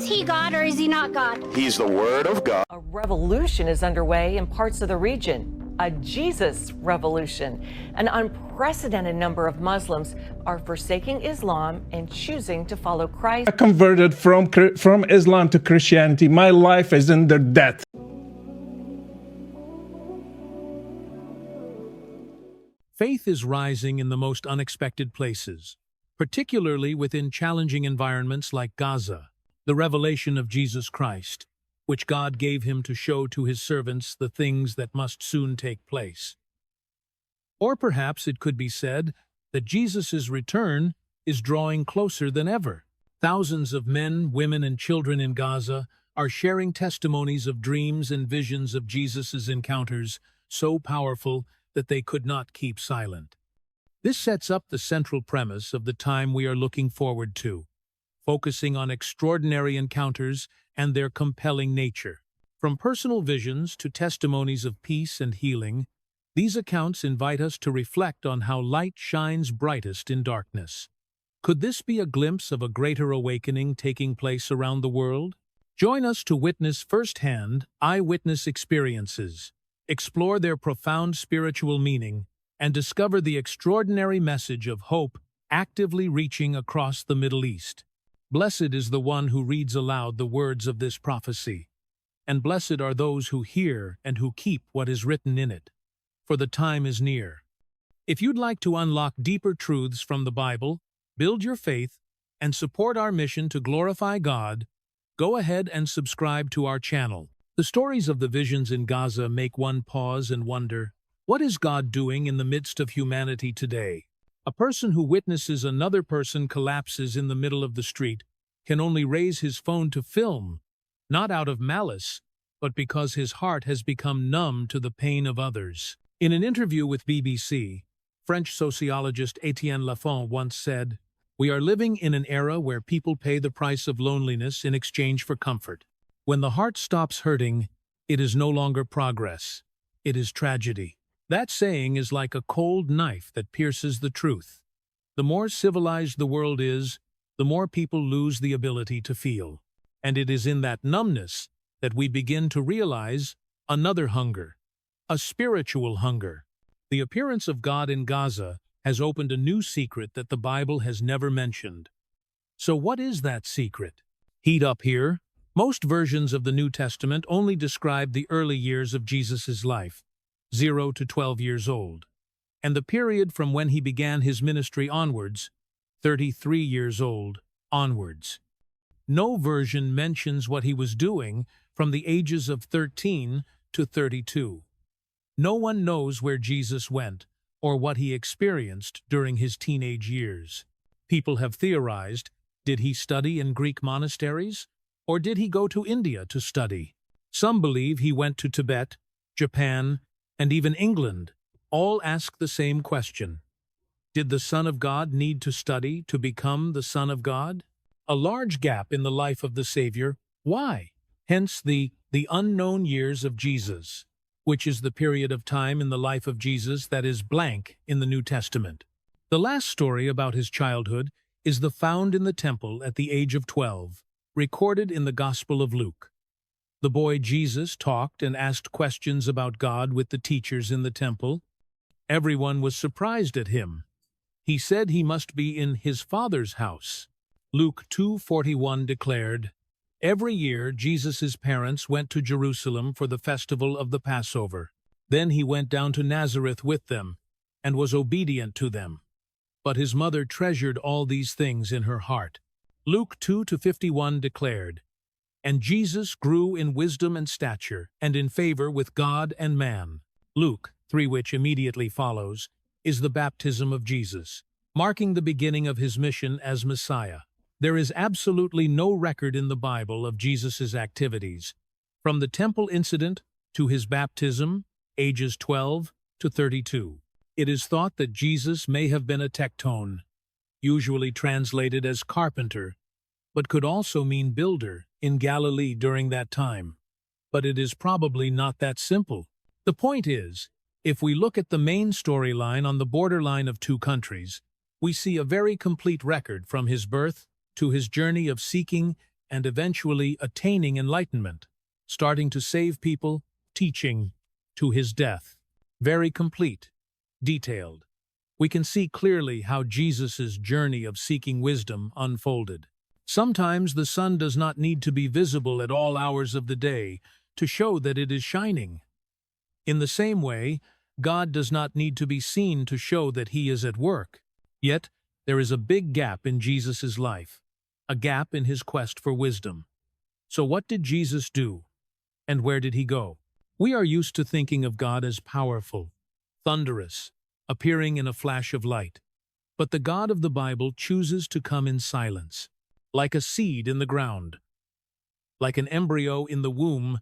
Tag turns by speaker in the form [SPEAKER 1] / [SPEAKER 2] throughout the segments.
[SPEAKER 1] he God or is he not God?
[SPEAKER 2] He's the Word of God.
[SPEAKER 3] A revolution is underway in parts of the region. A Jesus revolution. An unprecedented number of Muslims are forsaking Islam and choosing to follow Christ.
[SPEAKER 4] I converted from Islam to Christianity. My life is in their death.
[SPEAKER 5] Faith is rising in the most unexpected places, particularly within challenging environments like Gaza. The revelation of Jesus Christ, which God gave him to show to his servants the things that must soon take place. Or perhaps it could be said that Jesus' return is drawing closer than ever. Thousands of men, women, and children in Gaza are sharing testimonies of dreams and visions of Jesus' encounters so powerful that they could not keep silent. This sets up the central premise of the time we are looking forward to, focusing on extraordinary encounters and their compelling nature. From personal visions to testimonies of peace and healing, these accounts invite us to reflect on how light shines brightest in darkness. Could this be a glimpse of a greater awakening taking place around the world? Join us to witness firsthand eyewitness experiences, explore their profound spiritual meaning, and discover the extraordinary message of hope actively reaching across the Middle East. Blessed is the one who reads aloud the words of this prophecy, and blessed are those who hear and who keep what is written in it, for the time is near. If you'd like to unlock deeper truths from the Bible, build your faith, and support our mission to glorify God, go ahead and subscribe to our channel. The stories of the visions in Gaza make one pause and wonder, what is God doing in the midst of humanity today? A person who witnesses another person collapses in the middle of the street can only raise his phone to film, not out of malice, but because his heart has become numb to the pain of others. In an interview with BBC, French sociologist Etienne Lafont once said, "We are living in an era where people pay the price of loneliness in exchange for comfort. When the heart stops hurting, it is no longer progress. It is tragedy." That saying is like a cold knife that pierces the truth. The more civilized the world is, the more people lose the ability to feel. And it is in that numbness that we begin to realize another hunger, a spiritual hunger. The appearance of God in Gaza has opened a new secret that the Bible has never mentioned. So what is that secret? Heat up here. Most versions of the New Testament only describe the early years of Jesus' life, 0 to 12 years old, and the period from when he began his ministry onwards, 33 years old, onwards. No version mentions what he was doing from the ages of 13 to 32. No one knows where Jesus went or what he experienced during his teenage years. People have theorized, did he study in Greek monasteries, or did he go to India to study? Some believe he went to Tibet, Japan, and even England. All ask the same question. Did the Son of God need to study to become the Son of God? A large gap in the life of the Savior. Why? Hence the unknown years of Jesus, which is the period of time in the life of Jesus that is blank in the New Testament. The last story about his childhood is the found in the temple at the age of 12, recorded in the Gospel of Luke. The boy Jesus talked and asked questions about God with the teachers in the temple. Everyone was surprised at him. He said he must be in his Father's house. Luke 2:41 declared, "Every year Jesus' parents went to Jerusalem for the festival of the Passover. Then he went down to Nazareth with them and was obedient to them. But his mother treasured all these things in her heart." Luke 2:51 declared, "And Jesus grew in wisdom and stature, and in favor with God and man." Luke 3, which immediately follows, is the baptism of Jesus, marking the beginning of his mission as Messiah. There is absolutely no record in the Bible of Jesus' activities, from the temple incident to his baptism, ages 12 to 32. It is thought that Jesus may have been a tekton, usually translated as carpenter, but could also mean builder, in Galilee during that time. But it is probably not that simple. The point is, if we look at the main storyline on the borderline of two countries, we see a very complete record from his birth to his journey of seeking and eventually attaining enlightenment, starting to save people, teaching, to his death. Very complete, detailed. We can see clearly how Jesus' journey of seeking wisdom unfolded. Sometimes the sun does not need to be visible at all hours of the day to show that it is shining. In the same way, God does not need to be seen to show that he is at work. Yet, there is a big gap in Jesus' life, a gap in his quest for wisdom. So what did Jesus do? And where did he go? We are used to thinking of God as powerful, thunderous, appearing in a flash of light. But the God of the Bible chooses to come in silence, like a seed in the ground, like an embryo in the womb.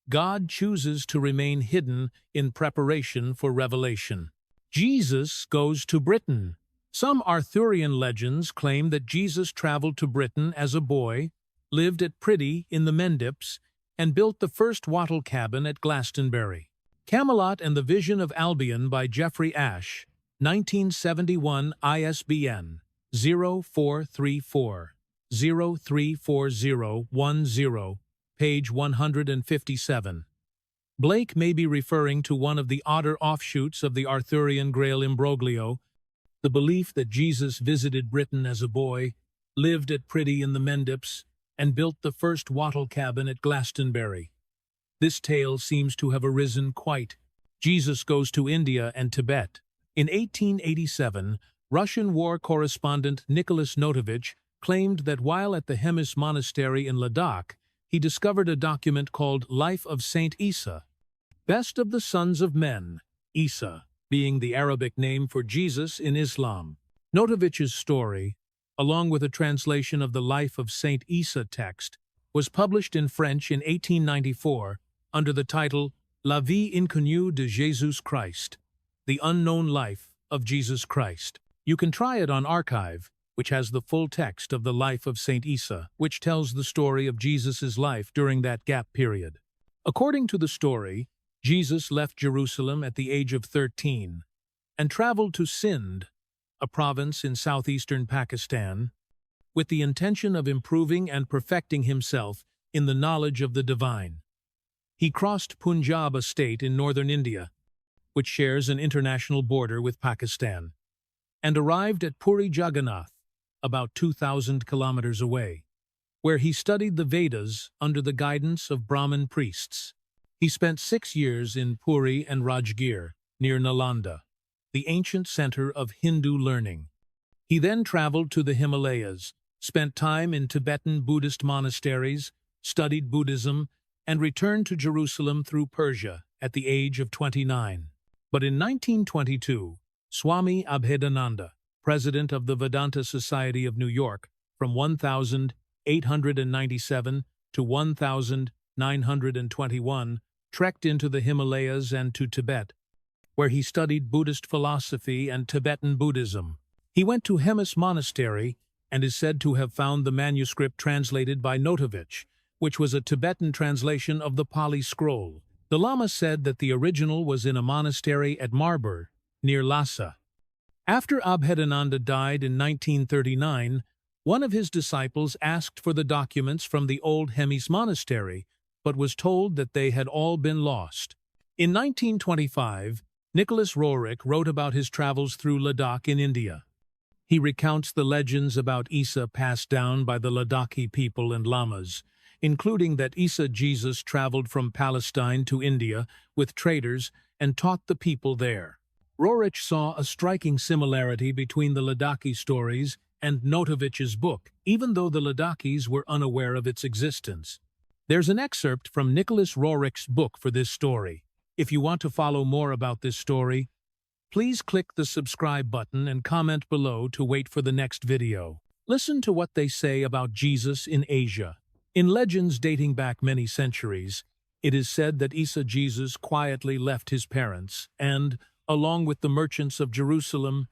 [SPEAKER 5] God chooses to remain hidden in preparation for revelation. Jesus goes to Britain. Some Arthurian legends claim that Jesus traveled to Britain as a boy, lived at Priddy in the Mendips, and built the first wattle cabin at Glastonbury. Camelot and the Vision of Albion by Jeffrey Ashe, 1971, ISBN 0434-034010, page 157. Blake may be referring to one of the odder offshoots of the Arthurian Grail imbroglio, the belief that Jesus visited Britain as a boy, lived at Priddy in the Mendips, and built the first wattle cabin at Glastonbury. This tale seems to have arisen quite. Jesus goes to India and Tibet. In 1887, Russian war correspondent Nicholas Notovich claimed that while at the Hemis Monastery in Ladakh, he discovered a document called Life of Saint Isa, best of the sons of men, Isa being the Arabic name for Jesus in Islam. Notovich's story, along with a translation of the Life of Saint Isa text, was published in French in 1894 under the title La vie inconnue de Jésus Christ, The Unknown Life of Jesus Christ. You can try it on Archive, which has the full text of the Life of Saint Isa, which tells the story of Jesus' life during that gap period. According to the story, Jesus left Jerusalem at the age of 13 and traveled to Sindh, a province in southeastern Pakistan, with the intention of improving and perfecting himself in the knowledge of the divine. He crossed Punjab, a state in northern India, which shares an international border with Pakistan, and arrived at Puri Jagannath, about 2,000 kilometers away, where he studied the Vedas under the guidance of Brahmin priests. He spent 6 years in Puri and Rajgir, near Nalanda, the ancient center of Hindu learning. He then traveled to the Himalayas, spent time in Tibetan Buddhist monasteries, studied Buddhism, and returned to Jerusalem through Persia at the age of 29. But in 1922, Swami Abhedananda, president of the Vedanta Society of New York from 1897 to 1921, trekked into the Himalayas and to Tibet, where he studied Buddhist philosophy and Tibetan Buddhism. He went to Hemis Monastery and is said to have found the manuscript translated by Notovich, which was a Tibetan translation of the Pali scroll. The Lama said that the original was in a monastery at Marbur, near Lhasa. After Abhedananda died in 1939, one of his disciples asked for the documents from the old Hemis monastery, but was told that they had all been lost. In 1925, Nicholas Roerich wrote about his travels through Ladakh in India. He recounts the legends about Isa passed down by the Ladakhi people and lamas, including that Isa Jesus traveled from Palestine to India with traders and taught the people there. Roerich saw a striking similarity between the Ladakhi stories and Notovich's book, even though the Ladakhis were unaware of its existence. There's an excerpt from Nicholas Roerich's book for this story. If you want to follow more about this story, please click the subscribe button and comment below to wait for the next video. Listen to what they say about Jesus in Asia. In legends dating back many centuries, it is said that Isa Jesus quietly left his parents and, along with the merchants of Jerusalem,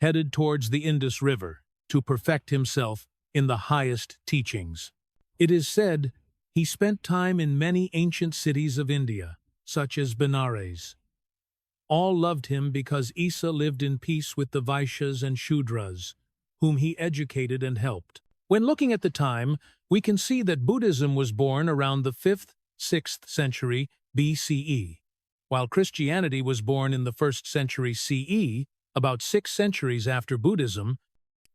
[SPEAKER 5] headed towards the Indus River to perfect himself in the highest teachings. It is said he spent time in many ancient cities of India, such as Benares. All loved him because Isa lived in peace with the Vaishyas and Shudras, whom he educated and helped. When looking at the time, we can see that Buddhism was born around the 5th, 6th century BCE, while Christianity was born in the 1st century CE, about 6 centuries after Buddhism,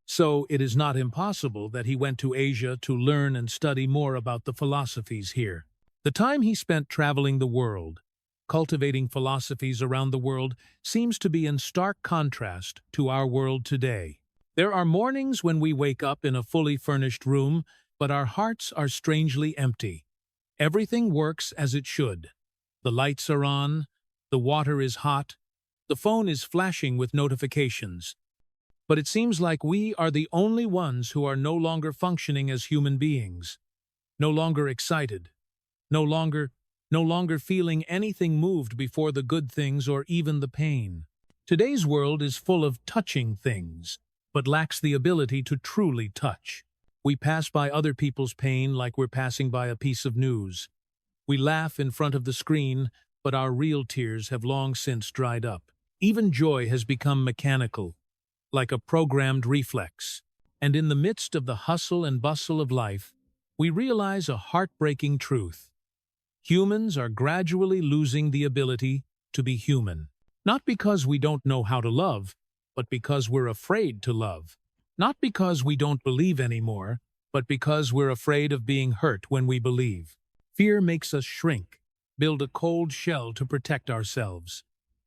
[SPEAKER 5] so it is not impossible that he went to Asia to learn and study more about the philosophies here. The time he spent traveling the world, cultivating philosophies around the world, seems to be in stark contrast to our world today. There are mornings when we wake up in a fully furnished room, but our hearts are strangely empty. Everything works as it should. The lights are on, the water is hot, the phone is flashing with notifications. But it seems like we are the only ones who are no longer functioning as human beings, no longer excited, no longer feeling anything moved before the good things or even the pain. Today's world is full of touching things, but lacks the ability to truly touch. We pass by other people's pain like we're passing by a piece of news. We laugh in front of the screen, but our real tears have long since dried up. Even joy has become mechanical, like a programmed reflex. And in the midst of the hustle and bustle of life, we realize a heartbreaking truth. Humans are gradually losing the ability to be human. Not because we don't know how to love, but because we're afraid to love. Not because we don't believe anymore, but because we're afraid of being hurt when we believe. Fear makes us shrink, build a cold shell to protect ourselves.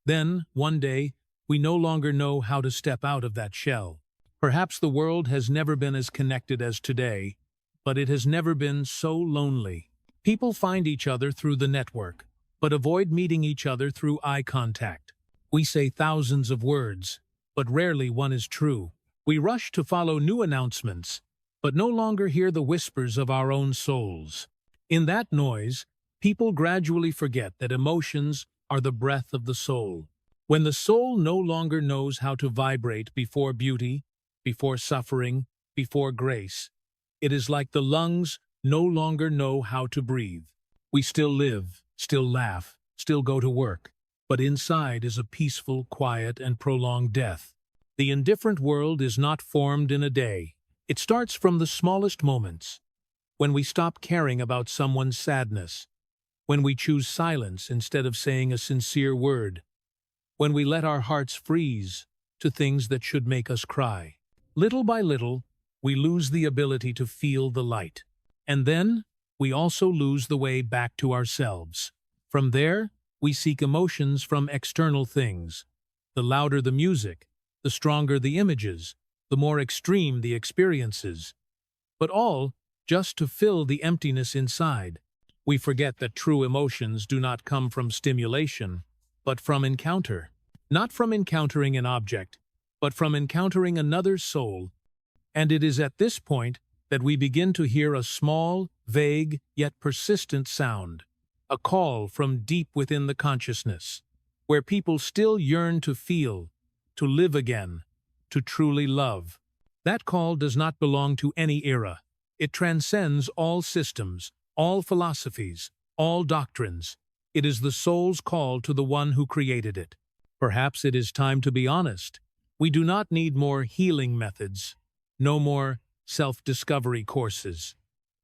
[SPEAKER 5] Then, one day, we no longer know how to step out of that shell. Perhaps the world has never been as connected as today, but it has never been so lonely. People find each other through the network, but avoid meeting each other through eye contact. We say thousands of words, but rarely one is true. We rush to follow new announcements, but no longer hear the whispers of our own souls. In that noise, people gradually forget that emotions are the breath of the soul. When the soul no longer knows how to vibrate before beauty, before suffering, before grace, it is like the lungs no longer know how to breathe. We still live, still laugh, still go to work, but inside is a peaceful, quiet, and prolonged death. The indifferent world is not formed in a day. It starts from the smallest moments. When we stop caring about someone's sadness, when we choose silence instead of saying a sincere word, when we let our hearts freeze to things that should make us cry. Little by little, we lose the ability to feel the light. And then, we also lose the way back to ourselves. From there, we seek emotions from external things. The louder the music, the stronger the images, the more extreme the experiences. But all just to fill the emptiness inside. We forget that true emotions do not come from stimulation, but from encounter. Not from encountering an object, but from encountering another soul. And it is at this point that we begin to hear a small, vague, yet persistent sound. A call from deep within the consciousness, where people still yearn to feel, to live again, to truly love. That call does not belong to any era. It transcends all systems, all philosophies, all doctrines. It is the soul's call to the one who created it. Perhaps it is time to be honest. We do not need more healing methods, no more self-discovery courses.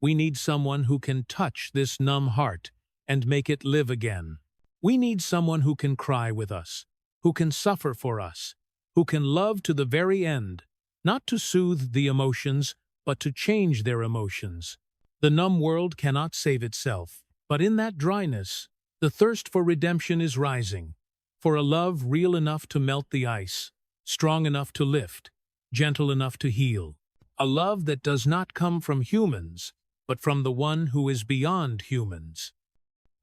[SPEAKER 5] We need someone who can touch this numb heart and make it live again. We need someone who can cry with us, who can suffer for us, who can love to the very end, not to soothe the emotions, but to change their emotions. The numb world cannot save itself, but in that dryness, the thirst for redemption is rising, for a love real enough to melt the ice, strong enough to lift, gentle enough to heal. A love that does not come from humans, but from the one who is beyond humans.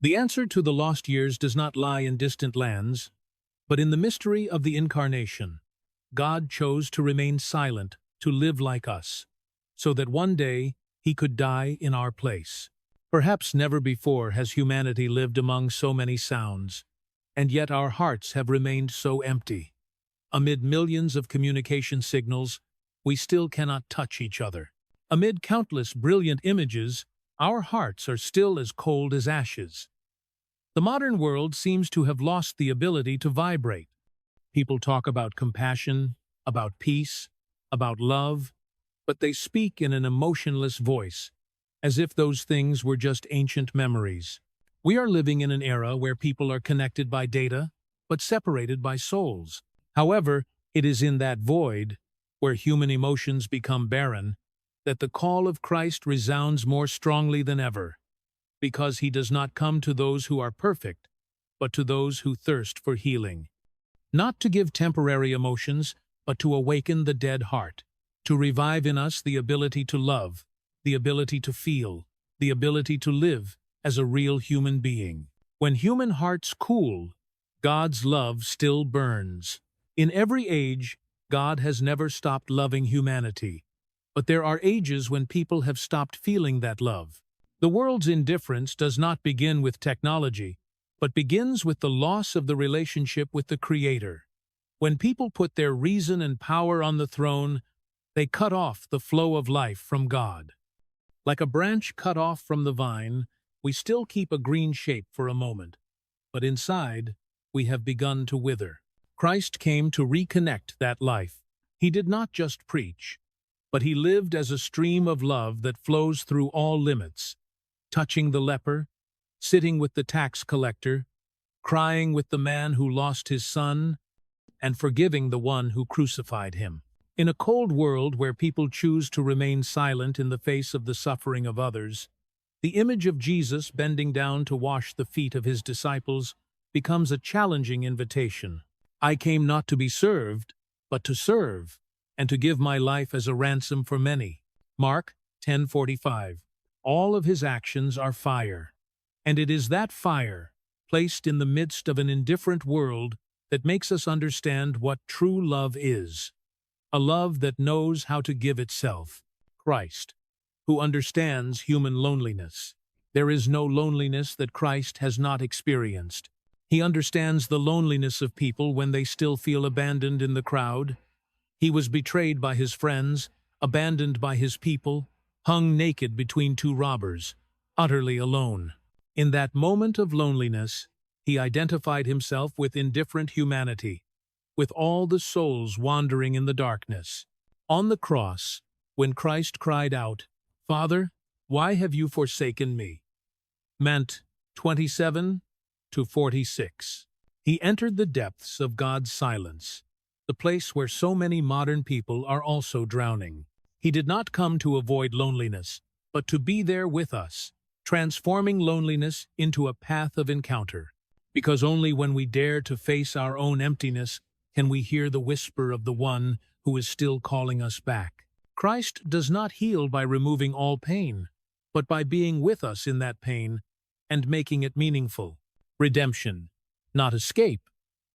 [SPEAKER 5] The answer to the lost years does not lie in distant lands, but in the mystery of the Incarnation. God chose to remain silent, to live like us, so that one day he could die in our place. Perhaps never before has humanity lived among so many sounds, and yet our hearts have remained so empty. Amid millions of communication signals, we still cannot touch each other. Amid countless brilliant images, our hearts are still as cold as ashes. The modern world seems to have lost the ability to vibrate. People talk about compassion, about peace, about love, but they speak in an emotionless voice, as if those things were just ancient memories. We are living in an era where people are connected by data, but separated by souls. However, it is in that void, where human emotions become barren, that the call of Christ resounds more strongly than ever, because he does not come to those who are perfect, but to those who thirst for healing. Not to give temporary emotions, but to awaken the dead heart, to revive in us the ability to love, the ability to feel, the ability to live as a real human being. When human hearts cool, God's love still burns. In every age, God has never stopped loving humanity. But there are ages when people have stopped feeling that love. The world's indifference does not begin with technology, but begins with the loss of the relationship with the Creator. When people put their reason and power on the throne, they cut off the flow of life from God. Like a branch cut off from the vine, we still keep a green shape for a moment, but inside, we have begun to wither. Christ came to reconnect that life. He did not just preach, but he lived as a stream of love that flows through all limits, touching the leper, sitting with the tax collector, crying with the man who lost his son, and forgiving the one who crucified him. In a cold world where people choose to remain silent in the face of the suffering of others, the image of Jesus bending down to wash the feet of his disciples becomes a challenging invitation. I came not to be served, but to serve, and to give my life as a ransom for many. Mark 10:45. All of his actions are fire, and it is that fire, placed in the midst of an indifferent world, that makes us understand what true love is. A love that knows how to give itself. Christ, who understands human loneliness. There is no loneliness that Christ has not experienced. He understands the loneliness of people when they still feel abandoned in the crowd. He was betrayed by his friends, abandoned by his people, hung naked between two robbers, utterly alone. In that moment of loneliness, he identified himself with indifferent humanity, with all the souls wandering in the darkness. On the cross, when Christ cried out, "Father, why have you forsaken me?" meant 27 to 46. He entered the depths of God's silence, the place where so many modern people are also drowning. He did not come to avoid loneliness, but to be there with us, transforming loneliness into a path of encounter. Because only when we dare to face our own emptiness can we hear the whisper of the one who is still calling us back. Christ does not heal by removing all pain, but by being with us in that pain and making it meaningful. Redemption, not escape,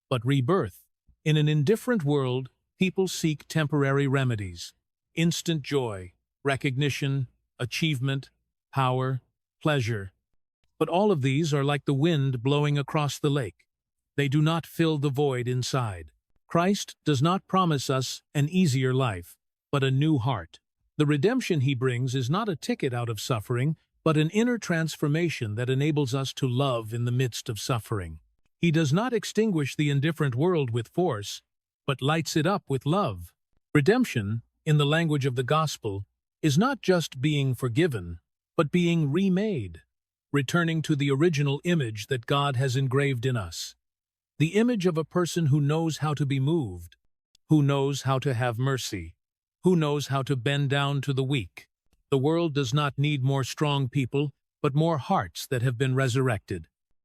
[SPEAKER 5] but rebirth. In an indifferent world, people seek temporary remedies, instant joy, recognition, achievement, power, pleasure. But all of these are like the wind blowing across the lake. They do not fill the void inside. Christ does not promise us an easier life, but a new heart. The redemption he brings is not a ticket out of suffering, but an inner transformation that enables us to love in the midst of suffering. He does not extinguish the indifferent world with force, but lights it up with love. Redemption, in the language of the gospel, is not just being forgiven, but being remade, returning to the original image that God has engraved in us. The image of a person who knows how to be moved, who knows how to have mercy, who knows how to bend down to the weak. The world does not need more strong people, but more hearts that have been resurrected.